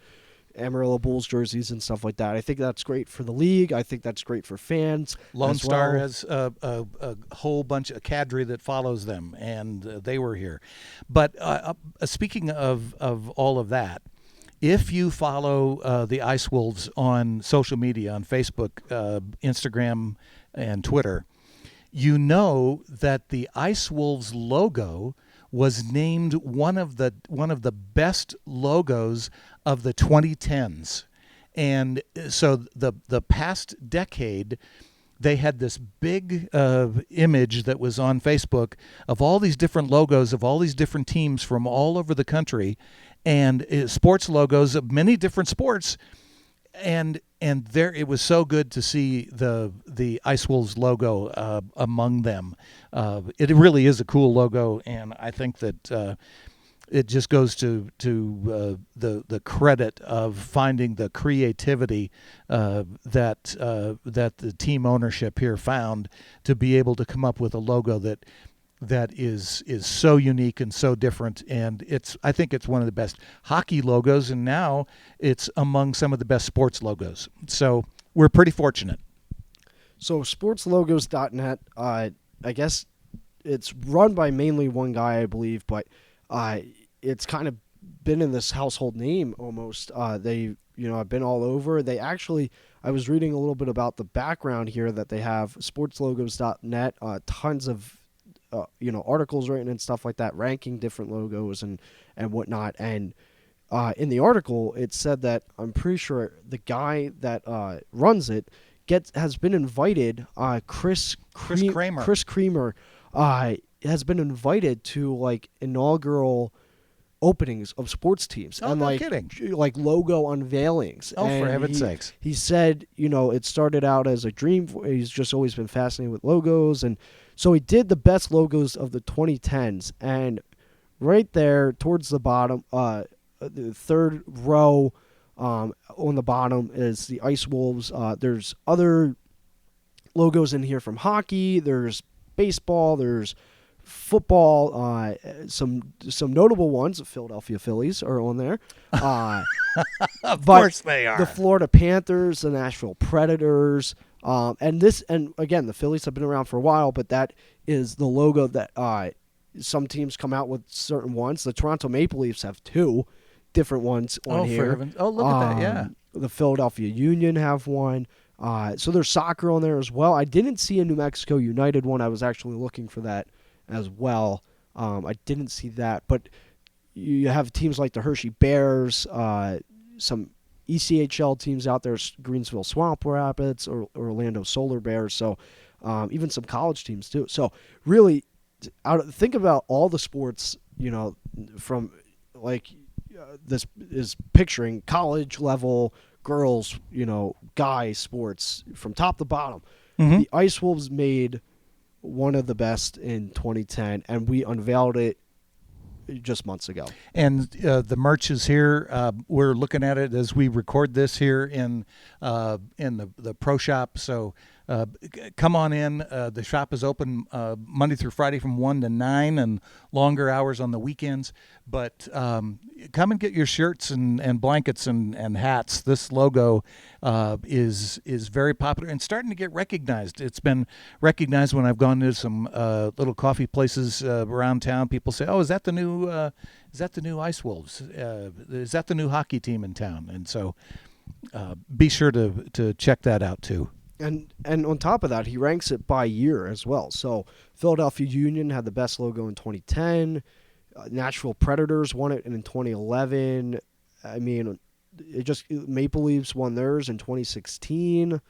Amarillo Bulls jerseys and stuff like that. I think that's great for the league. I think that's great for fans. Lone as Star well. has a whole bunch of cadre that follows them, and they were here. But speaking of all of that, if you follow the Ice Wolves on social media, on Facebook, Instagram, and Twitter, you know that the Ice Wolves logo was named one of the best logos of the 2010s. And so the past decade, they had this big image that was on Facebook of all these different logos of all these different teams from all over the country, and sports logos of many different sports. And there, it was so good to see the Ice Wolves logo among them. It really is a cool logo, and I think that it just goes to the credit of finding the creativity that the team ownership here found to be able to come up with a logo that is so unique and so different, and I think it's one of the best hockey logos, and now it's among some of the best sports logos. So we're pretty fortunate. So sportslogos.net, I guess it's run by mainly one guy, I believe, but it's kind of been in this household name almost. They have been all over. They actually, I was reading a little bit about the background here that they have. Sportslogos.net, tons of articles written and stuff like that, ranking different logos and whatnot. And in the article, it said that I'm pretty sure the guy that runs it has been invited. Chris Kramer. Chris Kramer has been invited to like inaugural openings of sports teams Oh, and no like kidding. like logo unveilings. Oh, And for heaven's sakes. He said, it started out as a dream. He's just always been fascinated with logos, and so he did the best logos of the 2010s. And right there towards the bottom, the third row on the bottom is the Ice Wolves. There's other logos in here from hockey. There's baseball. There's football. Some notable ones. The Philadelphia Phillies are on there. Of but course they are. The Florida Panthers, the Nashville Predators, and again, the Phillies have been around for a while, but that is the logo that some teams come out with certain ones. The Toronto Maple Leafs have two different ones on here. Look at that, yeah. The Philadelphia Union have one. So there's soccer on there as well. I didn't see a New Mexico United one. I was actually looking for that as well. I didn't see that, but you have teams like the Hershey Bears, some ECHL teams out there, Greensville Swamp Rapids, or Orlando Solar Bears. So even some college teams too. So really, think about all the sports. From like this is picturing college level girls, guy sports from top to bottom. Mm-hmm. The Ice Wolves made one of the best in 2010, and we unveiled it just months ago. And the merch is here. We're looking at it as we record this here in the Pro Shop. So come on in. The shop is open Monday through Friday from 1 to 9 and longer hours on the weekends. But come and get your shirts and blankets and hats. This logo is very popular and starting to get recognized. It's been recognized when I've gone to some little coffee places around town. People say, "Oh, is that the new Ice Wolves? Is that the new hockey team in town?" And so be sure to check that out too. And on top of that, he ranks it by year as well. So Philadelphia Union had the best logo in 2010. Nashville Predators won it in 2011. I mean, Maple Leafs won theirs in 2016.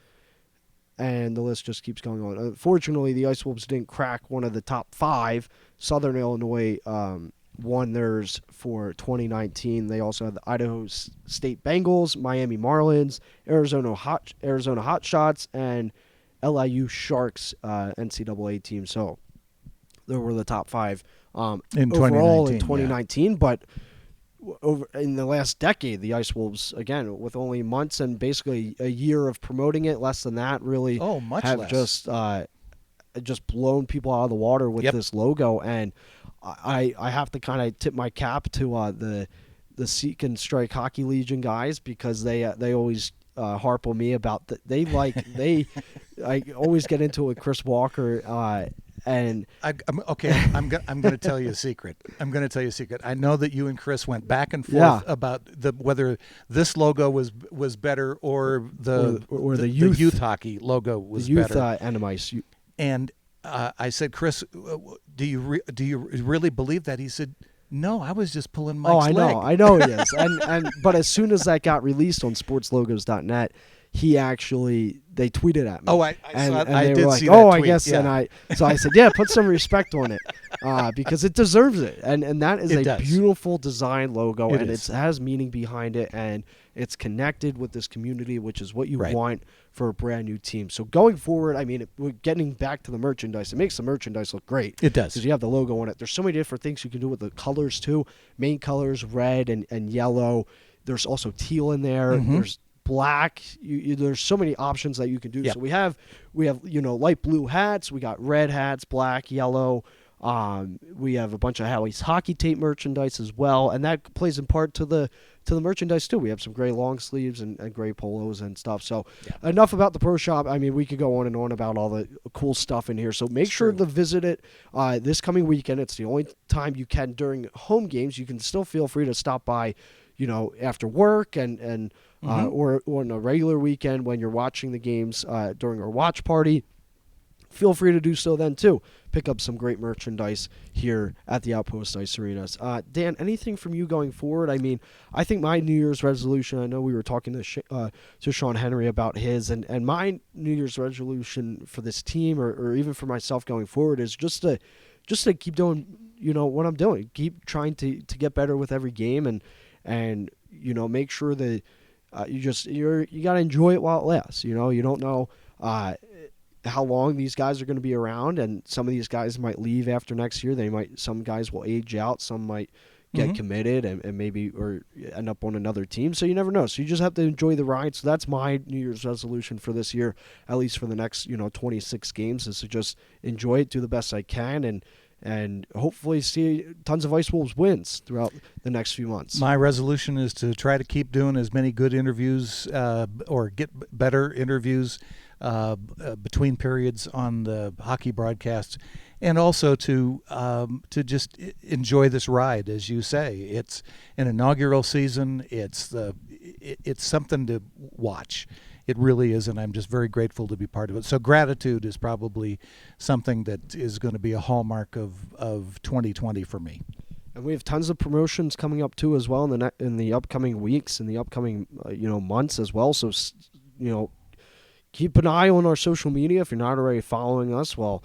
And the list just keeps going on. Unfortunately, the Ice Wolves didn't crack one of the top 5. Southern Illinois won theirs for 2019. They also had the Idaho State Bengals, Miami Marlins, Arizona Hotshots, and LIU Sharks NCAA team. So they were the top 5 overall in 2019. Yeah. But over in the last decade, the Ice Wolves, again, with only months and basically a year of promoting it, less than that, really have less. just blown people out of the water with this logo. And I have to kind of tip my cap to the Seek and Strike Hockey Legion guys because they always harp on me about I always get into it with Chris Walker and I'm going to tell you a secret. I know that you and Chris went back and forth about whether this logo was better or the youth hockey logo was better. The youth Animeice. And I said, Chris, do you really believe that? He said, no, I was just pulling Mike's leg. I know he is. But as soon as that got released on sportslogos.net, they tweeted at me. Oh, I did see that I tweet, guess. yeah. So I said, yeah, put some respect on it because it deserves it. And that is a beautiful design logo, and it has meaning behind it, and it's connected with this community, which is what you want for a brand new team. So going forward, I mean, we're getting back to the merchandise. It makes the merchandise look great. It does. Because you have the logo on it. There's so many different things you can do with the colors, too. Main colors, red and yellow. There's also teal in there. Mm-hmm. There's black. There's so many options that you can do. Yep. So we have light blue hats. We got red hats, black, yellow. We have a bunch of Howie's hockey tape merchandise as well, and that plays in part to the merchandise too. We have some gray long sleeves and gray polos and stuff. So enough about the Pro Shop. I mean, we could go on and on about all the cool stuff in here. So make sure to visit it this coming weekend. It's the only time you can during home games. You can still feel free to stop by, after work and or on a regular weekend when you're watching the games during our watch party. Feel free to do so then, too. Pick up some great merchandise here at the Outpost Ice Arenas. Dan, anything from you going forward? I mean, I think my New Year's resolution, I know we were talking to Sean Henry about his, and my New Year's resolution for this team or even for myself going forward is just to keep doing, what I'm doing. Keep trying to get better with every game and make sure that you got to enjoy it while it lasts. You don't know how long these guys are going to be around, and some of these guys might leave after next year. Some guys will age out, some might get committed and maybe or end up on another team. So you never know. So you just have to enjoy the ride. So that's my New Year's resolution for this year, at least for the next 26 games, is to just enjoy it, do the best I can, and hopefully see tons of Ice Wolves wins throughout the next few months. My resolution is to try to keep doing as many good interviews or get better interviews between periods on the hockey broadcasts, and also to just enjoy this ride. As you say, it's an inaugural season. It's something to watch. It really is, and I'm just very grateful to be part of it. So gratitude is probably something that is going to be a hallmark of 2020 for me. And we have tons of promotions coming up too, as well in the upcoming weeks, in the upcoming months as well. So keep an eye on our social media. If you're not already following us, well,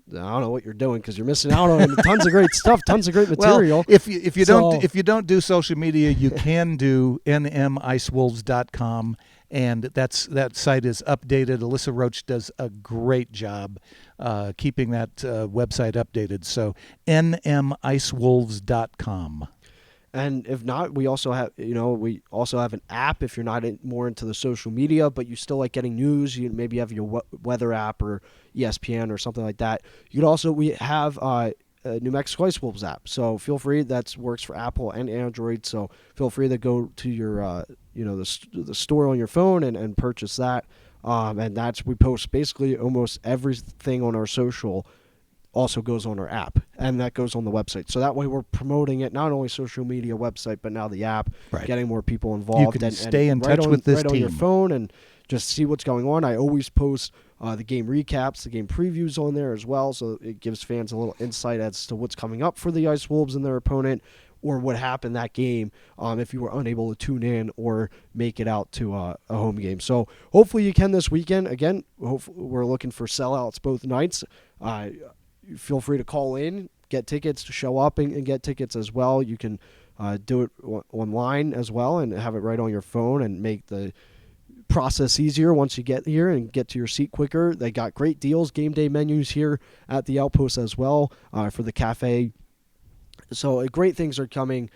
I don't know what you're doing because you're missing out on tons of great stuff, tons of great material. Well, if you don't do social media, you can do nmicewolves.com, and that site is updated. Alyssa Roach does a great job keeping that website updated. So nmicewolves.com. And if not, we also have an app if you're not more into the social media, but you still like getting news. You maybe have your weather app or ESPN or something like that. we have a New Mexico Ice Wolves app. So feel free. That works for Apple and Android. So feel free to go to your the store on your phone and purchase that. And we post basically almost everything on our social. Also goes on our app, and that goes on the website. So that way we're promoting it, not only social media, website, but now the app, getting more people involved. You can stay in touch with this team. On your phone and just see what's going on. I always post the game recaps, the game previews on there as well, so it gives fans a little insight as to what's coming up for the Ice Wolves and their opponent, or what happened that game if you were unable to tune in or make it out to a home game. So hopefully you can this weekend. Again, we're looking for sellouts both nights. Feel free to call in, get tickets, to show up and get tickets as well. You can do it online as well and have it right on your phone and make the process easier once you get here and get to your seat quicker. They got great deals, game day menus here at the Outpost as well for the cafe. So great things are coming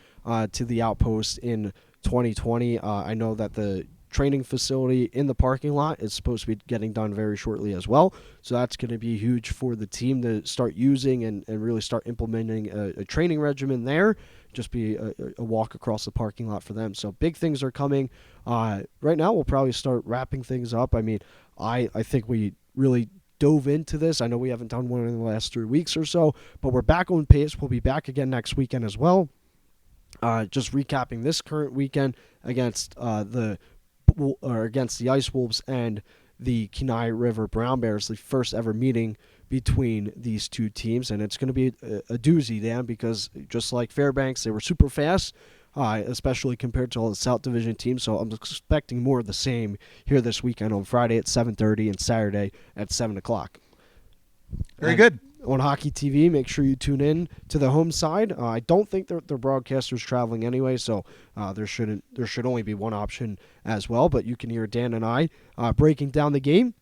to the Outpost in 2020. I know that the training facility in the parking lot is supposed to be getting done very shortly as well. So that's going to be huge for the team to start using and really start implementing a training regimen there, just be a walk across the parking lot for them. So big things are coming. Right now, we'll probably start wrapping things up. I mean, I think we really dove into this. I know we haven't done one in the last 3 weeks or so, but we're back on pace. We'll be back again next weekend as well. Just recapping this current weekend against against the Ice Wolves and the Kenai River Brown Bears, the first ever meeting between these two teams, and it's going to be a doozy, Dan, because just like Fairbanks, they were super fast, especially compared to all the South Division teams. So I'm expecting more of the same here this weekend on Friday at 7:30 and Saturday at 7 o'clock. Very good. On Hockey TV, make sure you tune in to the home side. I don't think their broadcaster's traveling anyway, so there should only be one option as well. But you can hear Dan and I breaking down the game.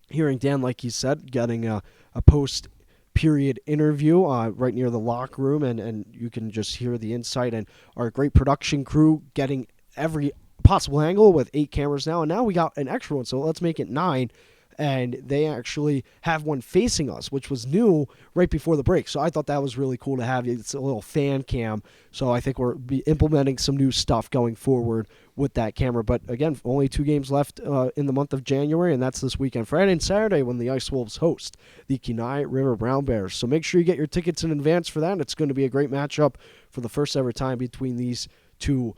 Hearing Dan, like he said, getting a post-period interview right near the locker room, and you can just hear the insight, and our great production crew getting every possible angle with 8 cameras now. And now we got an extra one, so let's make it 9. And they actually have one facing us, which was new right before the break. So I thought that was really cool to have. It's a little fan cam. So I think we're implementing some new stuff going forward with that camera. But again, only 2 games left in the month of January, and that's this weekend, Friday and Saturday, when the Ice Wolves host the Kenai River Brown Bears. So make sure you get your tickets in advance for that. It's going to be a great matchup for the first ever time between these two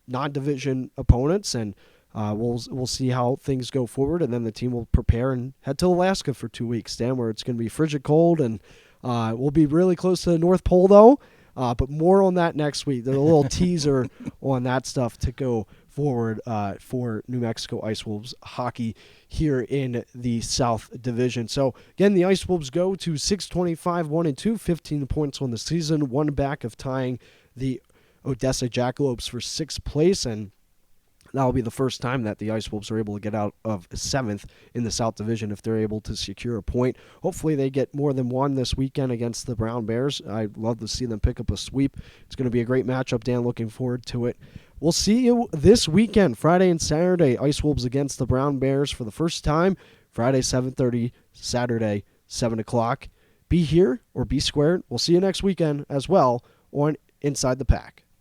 non-division opponents, and we'll see how things go forward, and then the team will prepare and head to Alaska for 2 weeks, Dan, where it's going to be frigid cold, and we'll be really close to the North Pole, though. But more on that next week. There's a little teaser on that stuff to go forward for New Mexico Ice Wolves hockey here in the South Division. So, again, the Ice Wolves go to 625, 1-2, 15 points on the season, one back of tying the Odessa Jackalopes for 6th place, and that will be the first time that the Ice Wolves are able to get out of 7th in the South Division if they're able to secure a point. Hopefully they get more than one this weekend against the Brown Bears. I'd love to see them pick up a sweep. It's going to be a great matchup, Dan. Looking forward to it. We'll see you this weekend, Friday and Saturday. Ice Wolves against the Brown Bears for the first time. Friday, 7:30, Saturday, 7 o'clock. Be here or be squared. We'll see you next weekend as well on Inside the Pack.